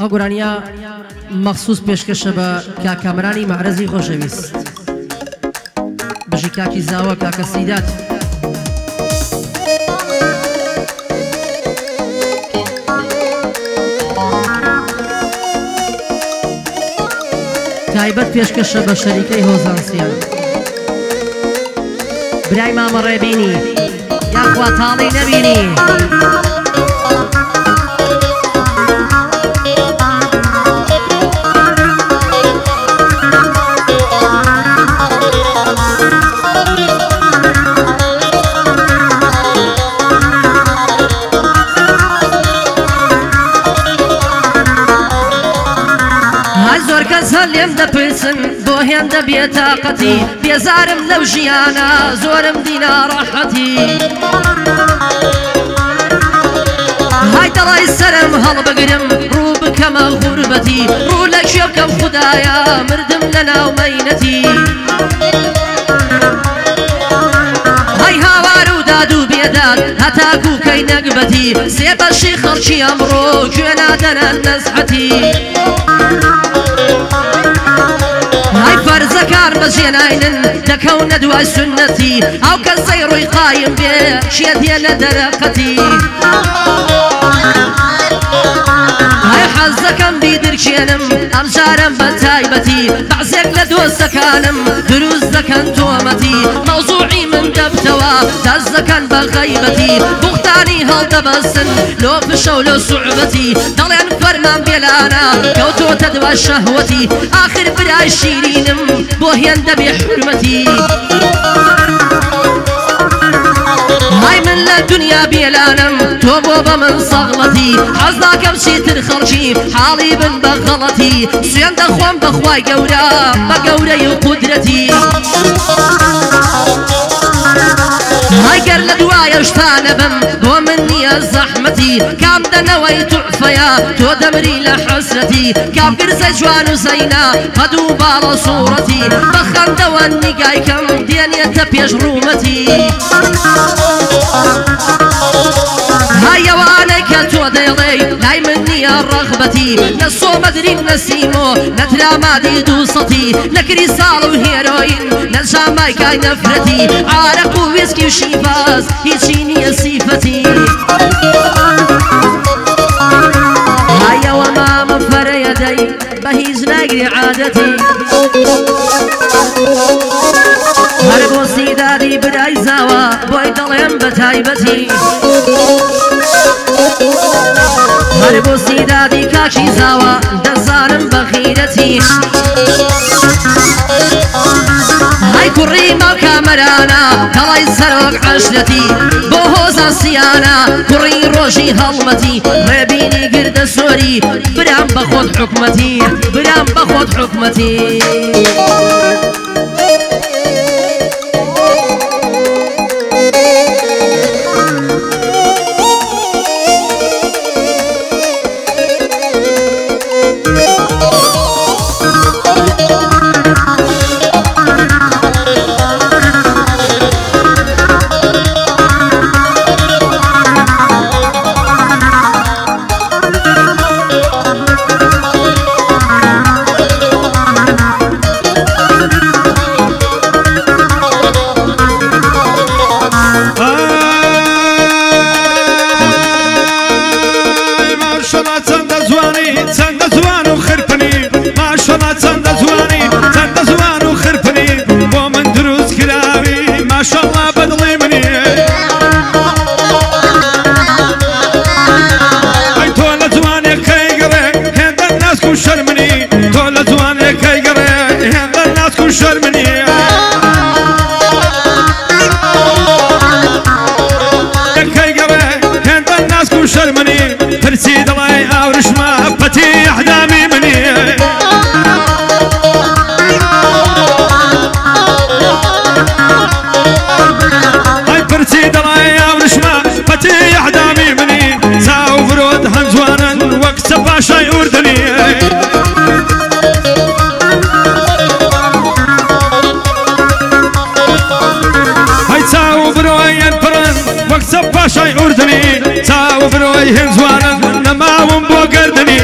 ئەگۆرانیا مەخصوص پێشکەشە بە کاکامرانی مەعرەزی خۆشەویست بژی کاکی زاوە کاکە سیدات تایبەت پێشکەشە بە شەریکەی هۆزانسیان برای مامە ڕێبینی یاخوا تاڵی نەبینی لێم دەپرسن بۆ هێندە بێتاقەتی بێزارم لەو ژیانە زۆرم دینا ڕاحەتی های دەڵای سەرم هەڵبگرم ڕوو بکەمە غوربەتی ڕوو لە کوێ بکەم خودایە مردم لە ناو مەینەتی های هاوار و داد و بێداد هەتاکو کەی نەکبەتی سێ بەشی خەڵکی ئەمڕۆ کوێ نادەنە نەزحەتی هاي فرزكار بزيناين دكونا دواي سنتي او كالزيروي قايم بيه شيدينا درقتي هاي حزكم بيدركينم امزارم بتايبتي بعزك لدو سكانم دروز زكن تومتي موضوعي من دبتوا دزكن بغيبتي بختاني هالدبسن لو بشو لو صعبتي ضلين فرمان بيلانا كوتو تدوى شهوتي اخر براي شيرينم بوهين دبي حرمتي هاي من للدنيا بيلانم توبوبا من صغلتي حزنا كمشي ترخرجي حالي بن بغلتي سيان دخوان بخواي قورا بقوري وقدرتي هاي قر لدوايا وشتانا بم بو مني الزحمتي كام دنوي تعفيا تو دمري لحسرتي كام قرزة جوان وزينا قدو بالا صورتي بخان دواني قايكم دياني تبيش رومتي هاي وانك تو ديلي لاي مني الرغبتي نسو مدري نسيمو نتلا مادي دوستي نكري سالو هيروين نجا مايكاي نفرتي عارق ويسكي وشيباز هيجيني صفتي هاي وما مفر يدي بهيج ناقري عادتي هربو سيدادي براي زاوا بوي دلهم بتايبتي هربو سيدادي كاكي زاوا دزارم بخيرتي هاي كريمة كامرانا كلاي سروق عشرتي بوهوزا سيانا كري روشي هلمتي ربيني قرد سوري برام بخود حكمتي برام بخود حكمتي شاي أردني تاو بروي هنزوانا نماهم بو قردني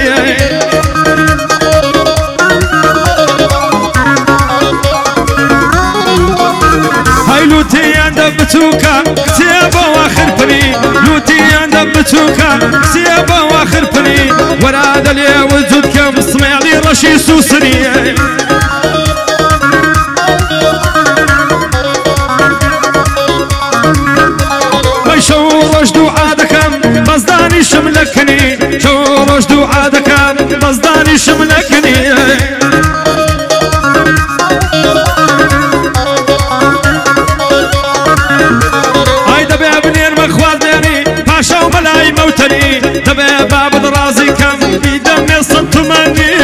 تو روش دوعا دكان بزداني شملكني هاي دبي ابني المخوازني باشا وملاي موتني دبي باب درازي كم في دمي صدت مني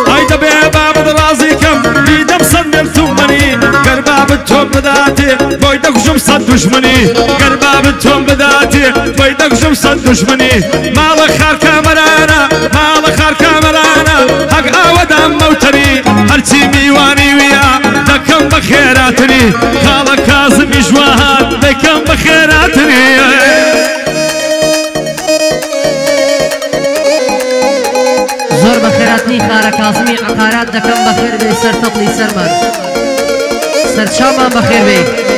هاي دبي باب درازي كم في دم صدت مني قرباب التوم بذاتي بويدك جمصد دشمني قرباب التوم بذاتي بويدك جمصد دشمني مالك خار كامرانا مالك خار كامرانا حق عودا موتني هرتي ميواني ويا دكم بخيراتني خالك كاظم جواهات دكم بخيراتني زور بخيراتني خارة كاظمي عقارات دكم بخير بي سر تطلي سرمان سر شامان بخير بي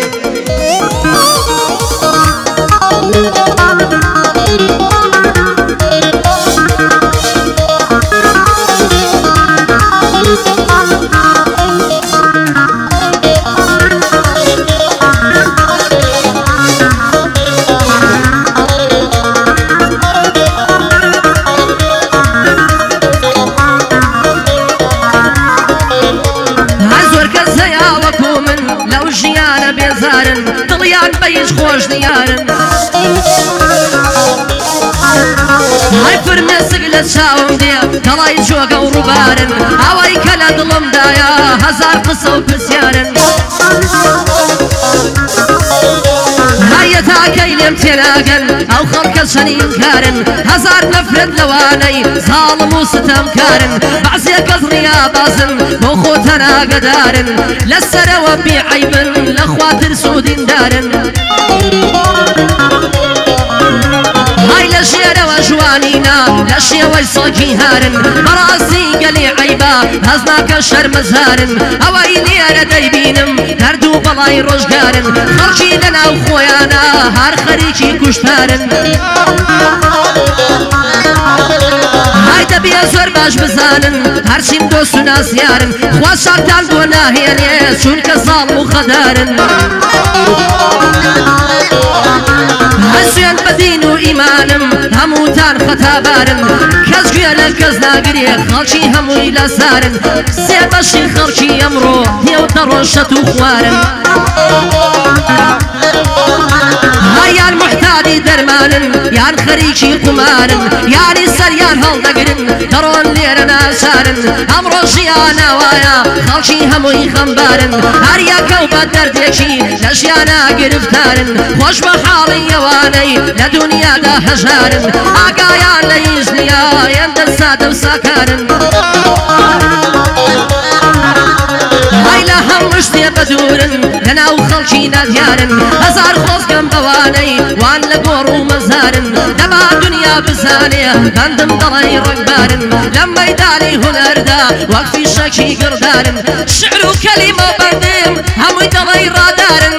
طليان بيش خوش ديارن هاي فرمي سقلت شاوم دي كلاي جوغا وربارن هواي كلا دلم دايا هزار قصة وبسيارن هاي تاكي لم تلاقن او خلق شنين كارن هزار نفرد لواني ظالم وستم كارن بعزي قصريا بازن بوخوتنا قدارن لسر وبي عيبن لخواتر سودين دارن هاي لشير وجوانينا لشي ويصاكي هارن مراسي قلي عيبا هزناك شر مزارن هواي نير دايبينم دردو بلاي رجارن خرجي لنا وخويانا هار خريجي كشتارن هاي دبي زور باش بزانن هرشيم دوست ناس يارن خواز شاكتان دو ناهياني چونك ظالم وخدارن هسوين بدين وإيمانم هموتان خطابارن كز جيالا كز ناقري خالشي هموي لسارن سيباشي خالشي يمرو ديو دروشة وخوارن هايان محتاجي درمانن يان خريجي قمارن ياني سريان هالدقرن درون ليرنا سارن امرو شيانا وايا خالشي هموي خمبارن هاريا كوبا درديكي لشيانا قرفتارن خوش بحالي يواني لدنيا دا هجارن آقايان ليزنيا يندل ساد وساكارن هاي لهم مشتي بدورن لنا وخلشي ناديارن هزار خوز كم بواني وان لقور ومزارن دما دنيا بزاني بندم ضلي رقبارن لما يدالي هنر دا وقفي شكي قردارن شعر وكلمة بندم هم يدلي رادارن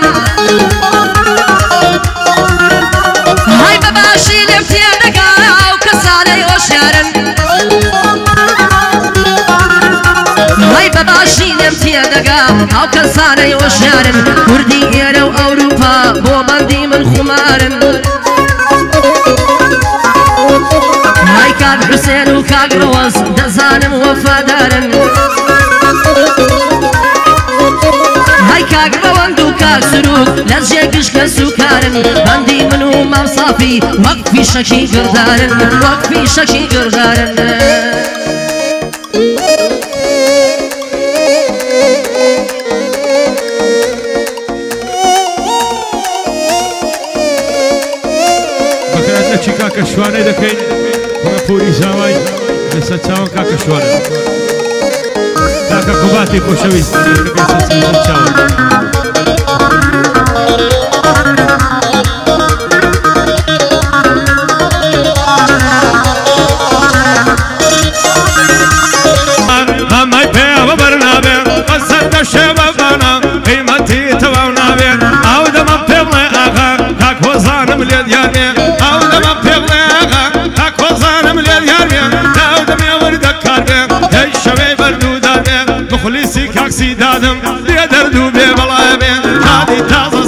هاي بباشي لمتيانك وكساني وشارن هاي بباشي لمتيانك وكساني وشارن كردي إيرو أوروبا بو بندي من خمارن هاي كاك حسين وكاك روز دزانم وفادارن هاي كاك روند وكاك سروك لزيكش كسوكارن بندي منو مصافي وقفي شكي قردارن وقفي شكي قردارن چی کاکە شوانەی دەکەین بڕە پۆری زاوای لەسەر چاوان کاکە شوانە کاکە قوباتی خۆشەویست لەسەر چاوان هەمای پێوە بەرنابێ بەسەر دەشێوە بانە قیمەتی تەواو نابێ ئەو دەمە پێ بڵێ ئاغا کاک وەزانم لێت یانێ ئەو دەمە پێ بڵێ ئاغا کاک وەزانم لێت یانێ داو دەمێ وەردەکار بێ هەی شەوەی بەردوو دادێ بخلیسی کاکسی دادم بێ دەردوو بێ بەڵای بێ هادی تازە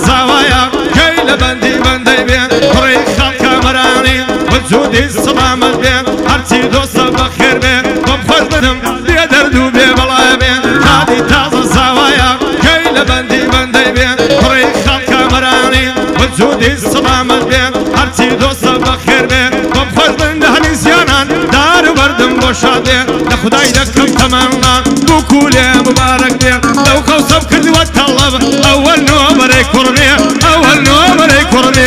وجودي سلامت بين هرتي دوست بخير بين بمخوش بدم بيدردو بي بلا بين هادي تازة زوايا كيل بندي بندي بين طريق خلق مراني وجودي سلامت بين هرتي دوست بخير بين بمخوش بدم دهني زيانان دار بردم بوشاد بين لخداي دكم تماما بكولي مبارك بين لو خوصب كل وطلب أول نوبري كورني أول نوبري كورني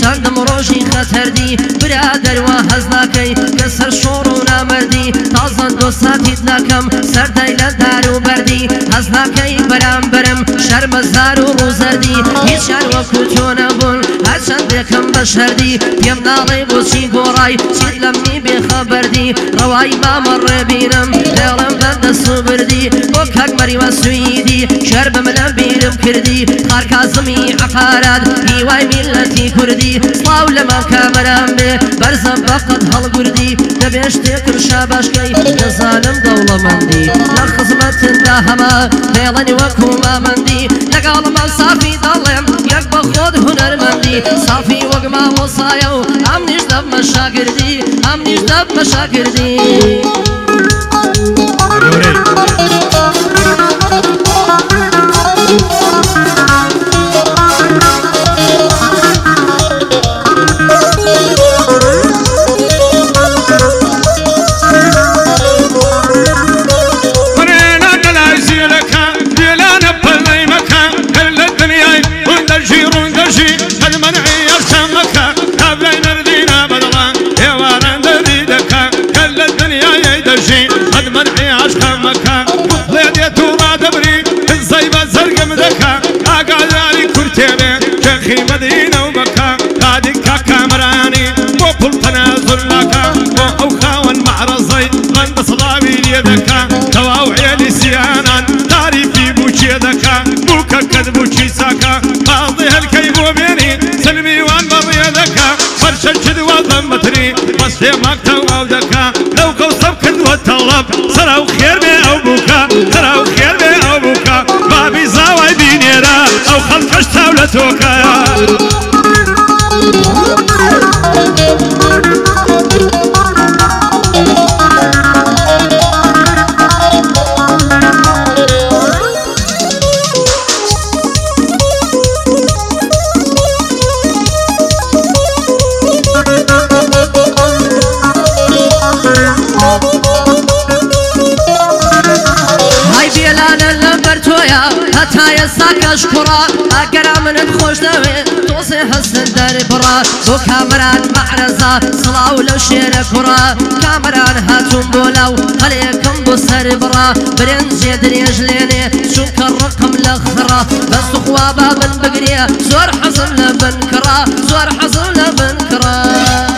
چندم روشی خطردی برادر و هزناکی کسر شور و نامردی تازن دو ساتیت نکم سردی لدار و بردی هزناکی برام برم شرم زار و روزردی هیچ شر و کتو نبون هرچند بکم بشردی پیم ناڵی بۆچی گۆڕای چیت لەمنی بێخەبەردی ڕەوای مامەڕێ بینم دێڵم بەردەسو بردی بۆ کاک مەریوە سویدی شەر بمنە بیرم کردی خارکازمی عقارات هیوای میلەتی کوردی سڵاو لەمە کامەران بێ بەرزم بەقەت هەڵگوردی دەبێ شتێکم شاباشکەی دەزانم دەوڵەمەندی لە خزمەتندا هەمە دێڵێنی وەکو مامەندی لەگەڵمە سافی دەڵێم یەک بە خۆت هونەرمەندی صافي وقما وصايا امنيش دب مشاكردي امنيش دب مشاكردي مدينة ومكة قادك كامراني وبل تنازل لك وأوخاون معرضي غند صلابي ليدك تواوعي لسيانا تعريفي بوشي يدك بوكا كذبوشي ساكا قاضي هالكيب وبيني سلمي وان مضي يدك فرشا الشدوى ضمتني مصفي مكتا وعودك لو كوصب كذوة طلب سراو خير بي أو بوكا سراو خير بي أو بوكا بابي زاوي بينيرا أو خلقش تولتوكا هتايا ساكش كرا اقرا من بخوش دوي توصي حسن دار برا بو كامران معرزة صلاة ولو شير كرا كامران هاتون بولاو خليكم بو سر برا برنجي دريج ليني شوك الرقم الاخرى بس خوابا من بقرية زور حزم لبنكرا زور حزم لبنكرا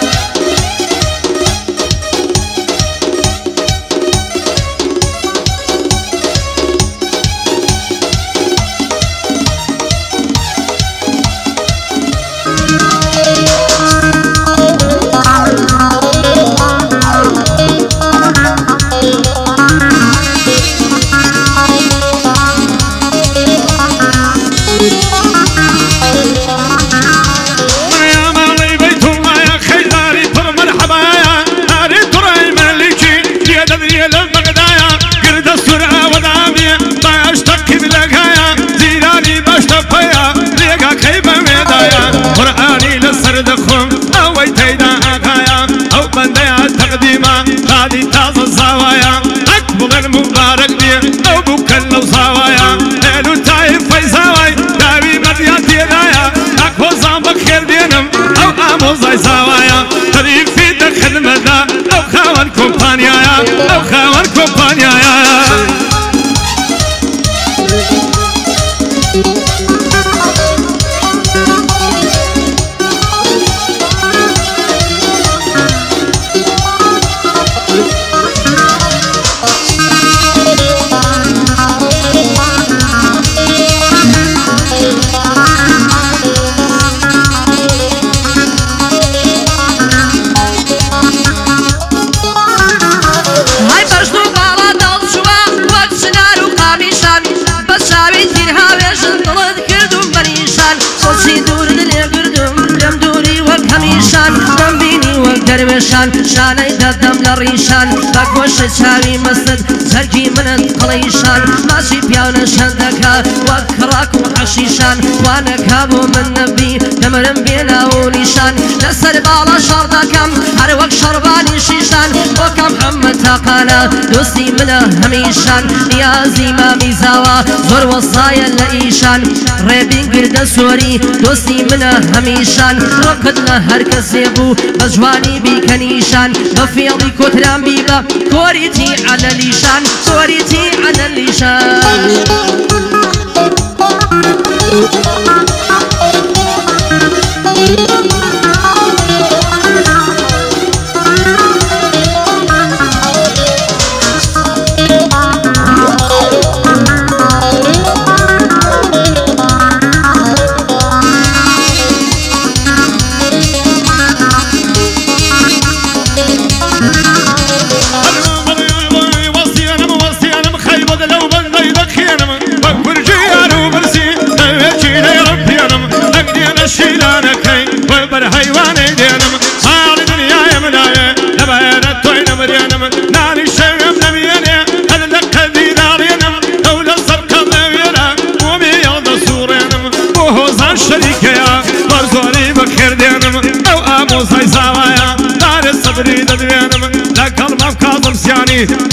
دروێشان شانەی دەدەم لە ڕیشان بە گۆشە چاوی مەسد جەرگی منت قڵەیشان ماچی پیاونە شەندەکە وەک کڕاک و حەشیشان وانەکە بۆ من نەبی دەمرم بێناو و نیشان لەسەر باڵا شەڕ دەکەم هەر وەک شەڕبانی شیشان بۆکەم حەممە تاقانە دۆستی منە هەمیشان نیازی مامی زاوە زۆر وەسایە لە ئیشان ڕێبین گردە سۆری دۆستی منە هەمیشان ڕۆکت لە هەر کەسێ بوو بە جوانی بیکەنیشان بە فێڵی کۆتران بیبە کۆریتی عەلەلیشان کۆریتی عەلەلیشان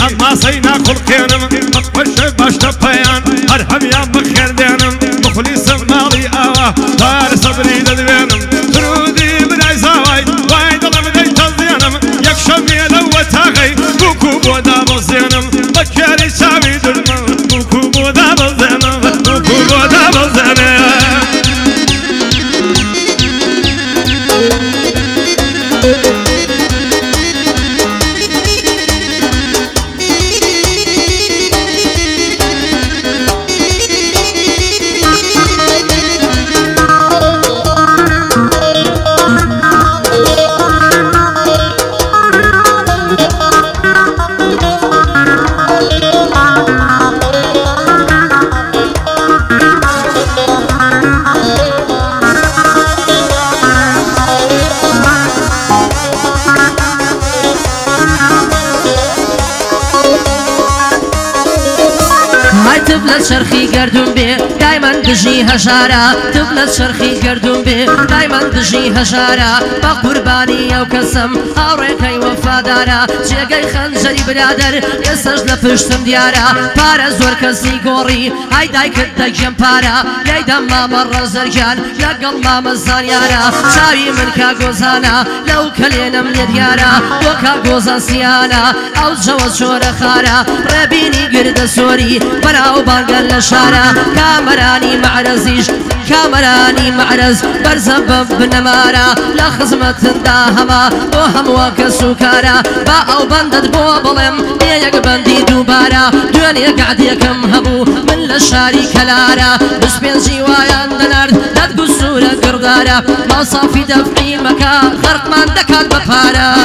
ئەمما سەینا خوڵقێنم بەخۆشە باشتە پەیان هەر هەمیان بەخێردێنم بخلیسم ماڵی ئاوا بار سەبری دەدوێنم درودی برای زاوای وای دڵم دەی تەزێنم یەکشەمێ لەوە تاغەی بووکو بۆ دابەزێنم بە کێری چاوی درمم بووکو بۆ دابەزێنم بووکو بۆ دابەزێنم تبلت شرخي گردون بي دايما دجي هشارة تبلت شرخي گردون بي دايما دجي هشارة بقرباني او كسم هاوريكي وفادارة جيگي خنجري برادر يسج لپشتم ديارة پارا زور كسي گوري هاي داي كده جمپارة يايدا ماما رزرجان لقل ماما زانيارة شاوي من كا گوزانا لو كلينم لديارة وكا گوزان سيانا او جوز شور خارة ربيني قرد سوري براو بانقل لشارة كامراني معرزيش كامراني معرز برزبب بنمارة لا خزمة داهما وهم وكسوكارة باو بندد بو بلم يك بندي دوبارة دنيا قعد يكم هبو من لشاري كلارة بس بين جوايان دنارد دد قصورة قردارة ما صافي دفعي مكان خرق من دكال بفارة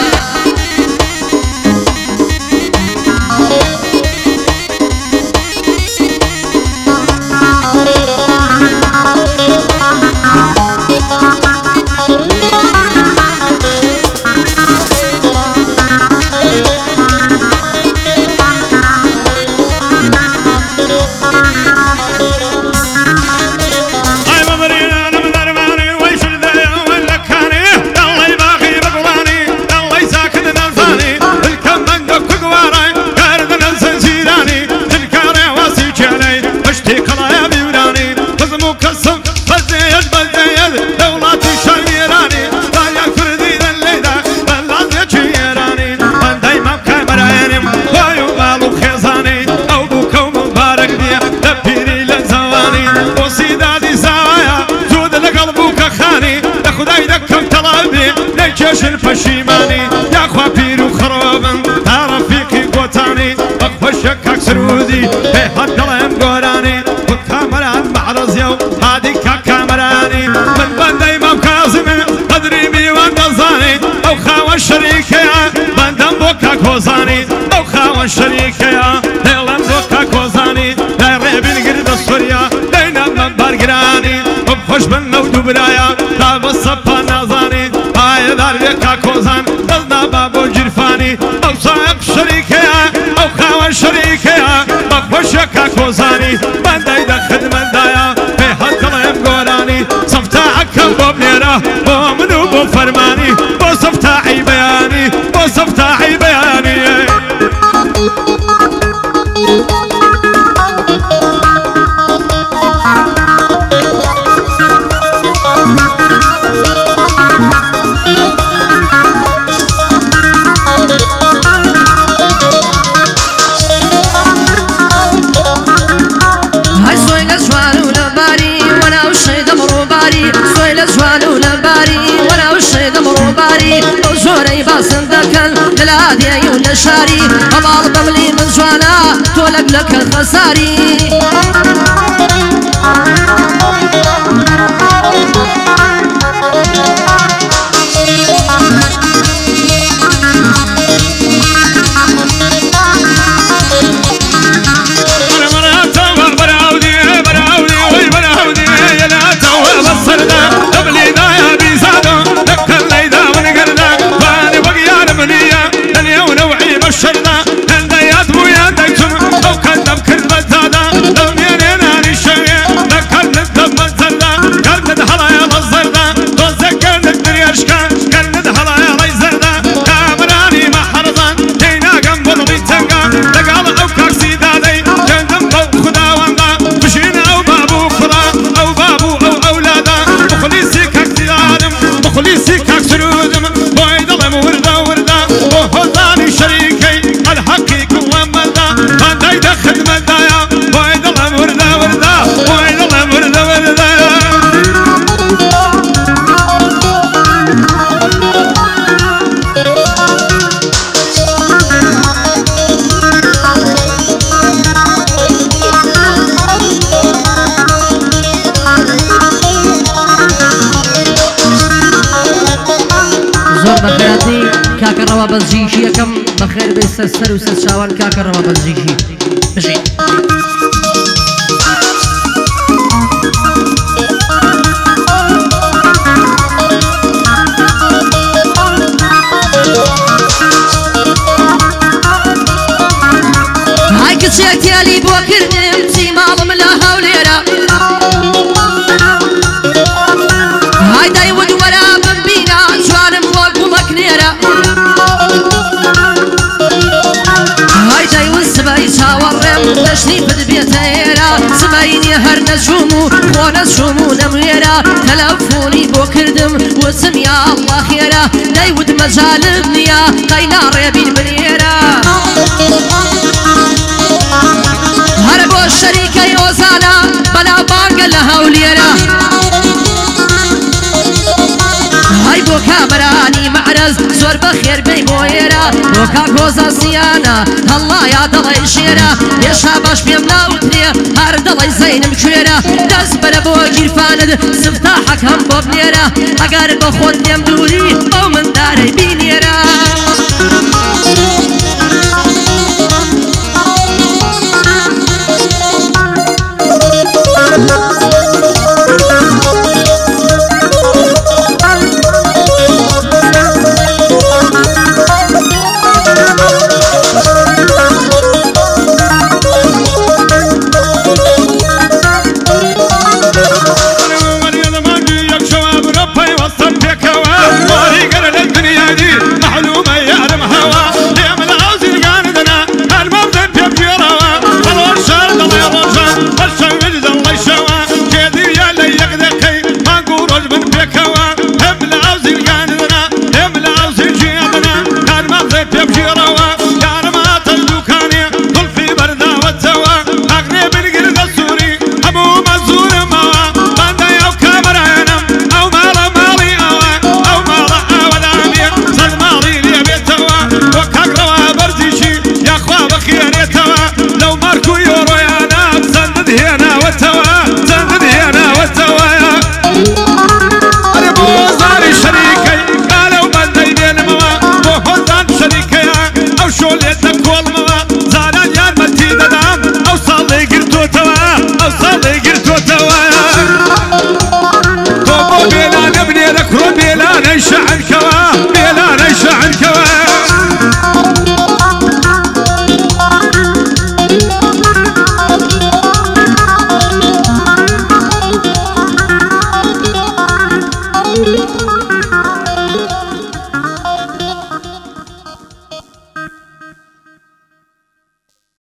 الپشیمانی یا خوا پیر و خرابم رفیقی گوتانی بخوشک اکسرودی به حد دلم گورانی و کامران معرض یو هادی که کامرانی من بنده امام کاظم قدری میوان دزانی او خوان شریکه بندم بوکا کوزانی او خوان شریکه دلم بوکا کوزانی در ریبین گرد سوریا دینم من برگرانی و خوش بن نو دوبرایا تا بسپا نازانی دار به کا کوزان بابو جرفاني او صاحب شريكيا او خاوة شريكيا بخوشكا كوزاني بنداي دا خدمة دايا في هالكلام قولاني صفتاعك بو بنيرة بو منو بو فرماني بو صفتاعي بياني بو صفتاعي بياني زوري باسندكن للادي عيون الشاري أبال بملي من جوانا تولق لك الخساري كاكا روا بزجيشي كم بخير بيستسر وستشاوان كاكا روا بزجيشي بجي هاي كتشيك يالي بوكرنم تي مالم لها وليرا هاي دايود ورا بمبينا جوانم وقو مكنيرا هاي دايود سباي شاورم نشني بدبيتيرا سبايني هر نجومو ونجومو نميرا تلفوني بوكردم وسم يا الله خيرا دايود مجال الدنيا قينا ريبين بنيرا هربو الشريكة يوزانا بلا بانق لها وليرا هاي بوكا براني معرز زور بخير بي بويرا بوكا كوزا سيانا الله يا دلي شيرا يشا باش بيمنا وتريا هار دلي زين مكويرا داز بلا بو جيرفاند سفتاحك هم بوبنيرا اگر بخود يم دوري او من داري بينيرا بيلا نبني لك بيلا ننشع الكوا بيلا ننشع الكوا الله